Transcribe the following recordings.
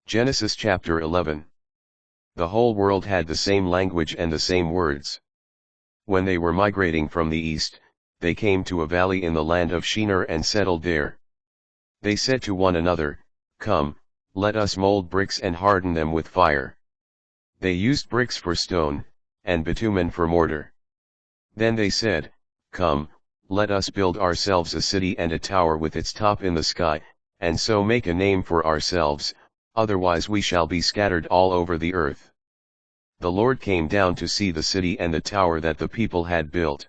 Genesis chapter 11. The whole world had the same language and the same words. When they were migrating from the east, they came to a valley in the land of Shinar and settled there. They said to one another, "Come, let us mold bricks and harden them with fire." They used bricks for stone, and bitumen for mortar. Then they said, "Come, let us build ourselves a city and a tower with its top in the sky, and so make a name for ourselves, otherwise we shall be scattered all over the earth." The Lord came down to see the city and the tower that the people had built.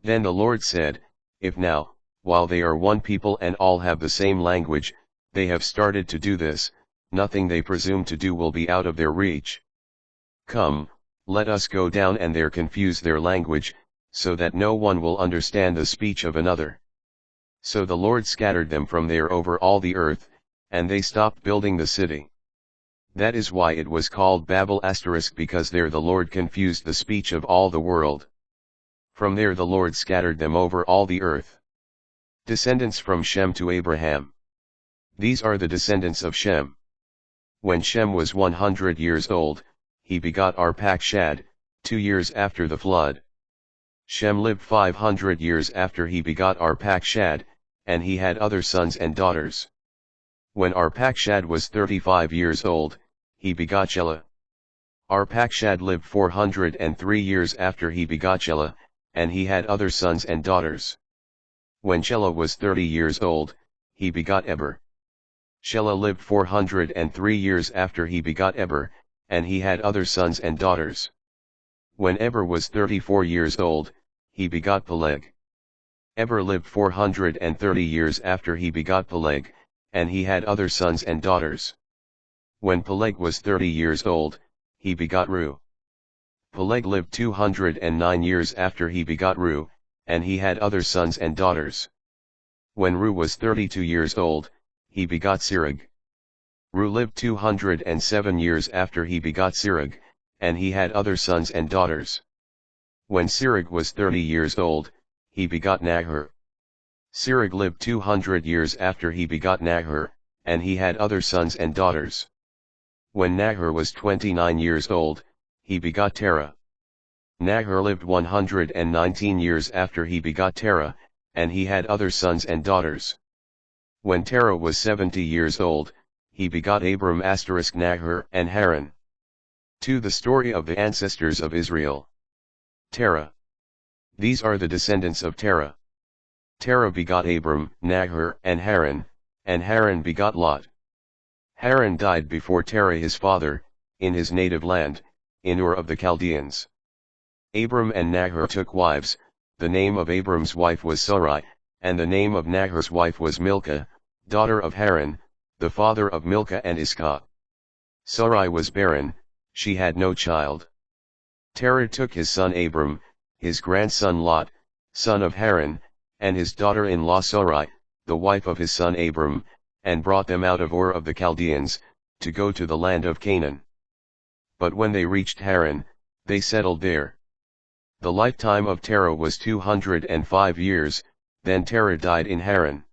Then the Lord said, "If now, while they are one people and all have the same language, they have started to do this, nothing they presume to do will be out of their reach. Come, let us go down and there confuse their language, so that no one will understand the speech of another." So the Lord scattered them from there over all the earth, and they stopped building the city. That is why it was called Babel *, because there the Lord confused the speech of all the world. From there the Lord scattered them over all the earth. Descendants from Shem to Abraham. These are the descendants of Shem. When Shem was 100 years old, he begot Arpachshad, 2 years after the flood. Shem lived 500 years after he begot Arpachshad, and he had other sons and daughters. When Arpachshad was 35 years old, he begot Shelah. Arpachshad lived 403 years after he begot Shelah, and he had other sons and daughters. When Shelah was 30 years old, he begot Eber. Shelah lived 403 years after he begot Eber, and he had other sons and daughters. When Eber was 34 years old, he begot Peleg. Eber lived 430 years after he begot Peleg, and he had other sons and daughters. When Peleg was 30 years old, he begot Reu. Peleg lived 209 years after he begot Reu, and he had other sons and daughters. When Reu was 32 years old, he begot Serug. Reu lived 207 years after he begot Serug, and he had other sons and daughters. When Serug was 30 years old, he begot Nahor. Serug lived 200 years after he begot Nahor, and he had other sons and daughters. When Nahor was 29 years old, he begot Terah. Nahor lived 119 years after he begot Terah, and he had other sons and daughters. When Terah was 70 years old, he begot Abram * Nahor and Haran. To the story of the ancestors of Israel. Terah. These are the descendants of Terah. Terah begot Abram, Nahor and Haran begot Lot. Haran died before Terah his father, in his native land, in Ur of the Chaldeans. Abram and Nahor took wives. The name of Abram's wife was Sarai, and the name of Nahor's wife was Milcah, daughter of Haran, the father of Milcah and Iscah. Sarai was barren, she had no child. Terah took his son Abram, his grandson Lot, son of Haran, and his daughter-in-law Sarai, the wife of his son Abram, and brought them out of Ur of the Chaldeans, to go to the land of Canaan. But when they reached Haran, they settled there. The lifetime of Terah was 205 years, then Terah died in Haran.